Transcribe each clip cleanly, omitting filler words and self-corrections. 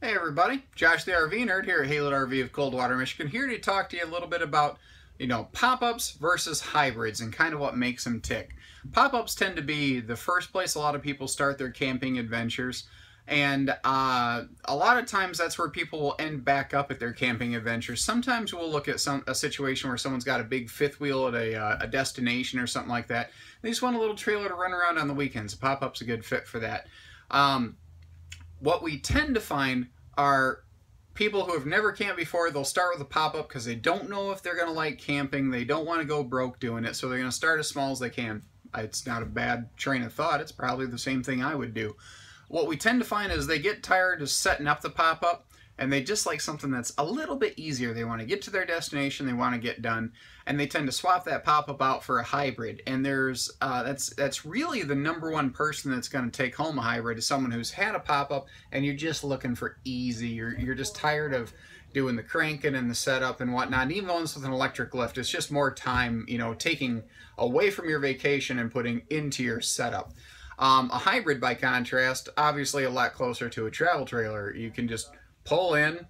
Hey everybody, Josh the RV Nerd here at Haylett RV of Coldwater, Michigan, here to talk to you a little bit about, pop-ups versus hybrids and kind of what makes them tick. Pop-ups tend to be the first place a lot of people start their camping adventures, and a lot of times that's where people will end back up at their camping adventures. Sometimes we'll look at a situation where someone's got a big fifth wheel at a destination or something like that. They just want a little trailer to run around on the weekends. A pop-up's a good fit for that. What we tend to find are people who have never camped before. They'll start with a pop-up because they don't know if they're going to like camping. They don't want to go broke doing it, so they're going to start as small as they can. It's not a bad train of thought. It's probably the same thing I would do. What we tend to find is they get tired of setting up the pop-up, and they just like something that's a little bit easier. They want to get to their destination, they want to get done, and they tend to swap that pop-up out for a hybrid. And there's that's really the #1 person that's going to take home a hybrid is someone who's had a pop-up and you're just looking for easy. You're just tired of doing the cranking and the setup and whatnot. And even ones with an electric lift, it's just more time, taking away from your vacation and putting into your setup. A hybrid, by contrast, obviously a lot closer to a travel trailer. You can just pull in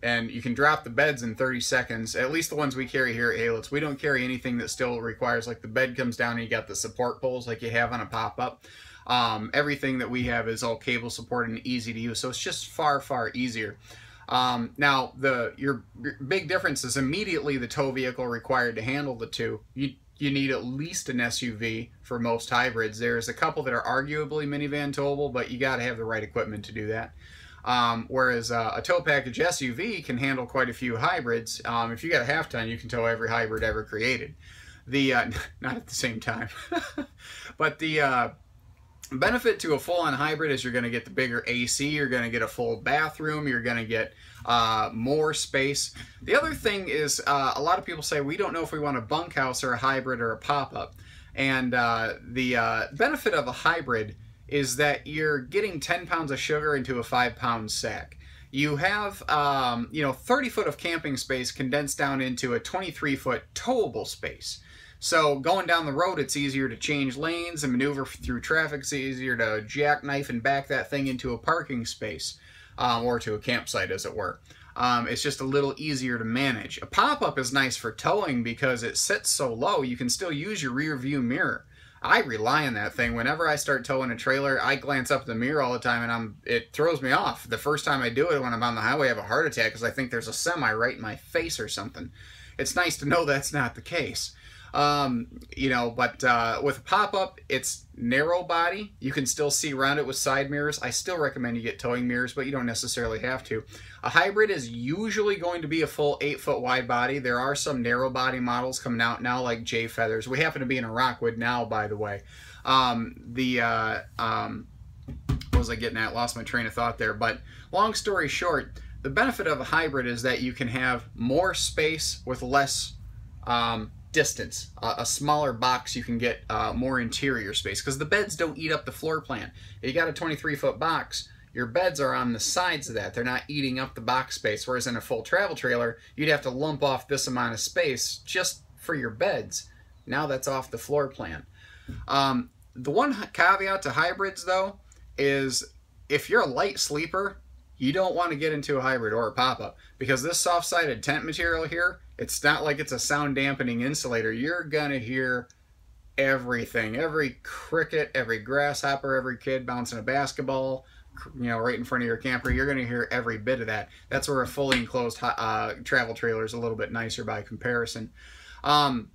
and you can drop the beds in 30 seconds. At least the ones we carry here at Haylett's. We don't carry anything that still requires, like the bed comes down and you got the support poles like you have on a pop-up. Everything that we have is all cable supported and easy to use, so it's just far, far easier. Now, your big difference is immediately the tow vehicle required to handle the two. You need at least an SUV for most hybrids. There's a couple that are arguably minivan towable, but you got to have the right equipment to do that. Whereas a tow package SUV can handle quite a few hybrids. If you got a half ton, you can tow every hybrid ever created. Not at the same time, but the benefit to a full-on hybrid is you're going to get the bigger AC, you're going to get a full bathroom, you're going to get more space. The other thing is a lot of people say we don't know if we want a bunkhouse or a hybrid or a pop-up. And the benefit of a hybrid is that you're getting 10 pounds of sugar into a 5-pound sack. You have 30 foot of camping space condensed down into a 23-foot towable space. So going down the road, it's easier to change lanes and maneuver through traffic. It's easier to jackknife and back that thing into a parking space or to a campsite, as it were. It's just a little easier to manage. A pop-up is nice for towing because it sits so low, you can still use your rear view mirror. I rely on that thing. Whenever I start towing a trailer, I glance up at the mirror all the time, and it throws me off. The first time I do it, when I'm on the highway, I have a heart attack because I think there's a semi right in my face or something. It's nice to know that's not the case. But with a pop-up, it's narrow body. You can still see around it with side mirrors. I still recommend you get towing mirrors, but you don't necessarily have to. A hybrid is usually going to be a full 8-foot wide body. There are some narrow body models coming out now, like J Feathers. We happen to be in a Rockwood now, by the way. What was I getting at? Lost my train of thought there. But long story short, the benefit of a hybrid is that you can have more space with less distance. A smaller box, you can get more interior space because the beds don't eat up the floor plan. If you got a 23-foot box, your beds are on the sides of that. They're not eating up the box space, whereas in a full travel trailer, you'd have to lump off this amount of space just for your beds. Now that's off the floor plan. The one caveat to hybrids, though, is if you're a light sleeper, you don't want to get into a hybrid or a pop-up because this soft-sided tent material here, it's not like it's a sound dampening insulator. You're gonna hear everything. Every cricket, every grasshopper, every kid bouncing a basketball, right in front of your camper. You're gonna hear every bit of that. That's where a fully enclosed travel trailer is a little bit nicer by comparison. The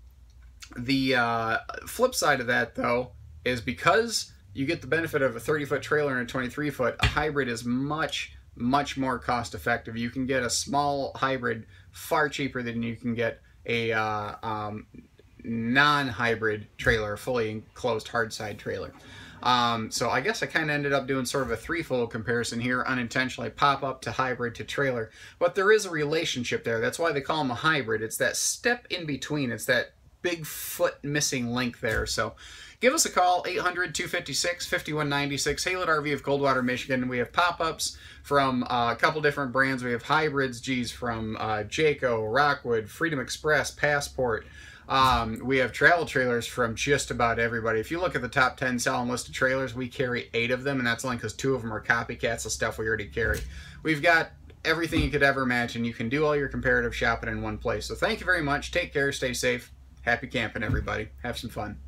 flip side of that, though, is because you get the benefit of a 30-foot trailer and a 23-foot, a hybrid is much more cost effective. You can get a small hybrid far cheaper than you can get a non-hybrid trailer, a fully enclosed hardside trailer. So I guess I kind of ended up doing sort of a threefold comparison here, unintentionally, pop-up to hybrid to trailer. But there is a relationship there. That's why they call them a hybrid. It's that step in between. It's that big foot missing link there. So give us a call, 800-256-5196, Haylett RV of Coldwater, Michigan. We have pop-ups from a couple different brands. We have hybrids, from Jayco, Rockwood, Freedom Express, Passport. We have travel trailers from just about everybody. If you look at the top 10 selling list of trailers, we carry 8 of them, and that's only because 2 of them are copycats of stuff we already carry. we've got everything you could ever imagine. You can do all your comparative shopping in one place. So thank you very much. Take care. Stay safe. Happy camping, everybody. Have some fun.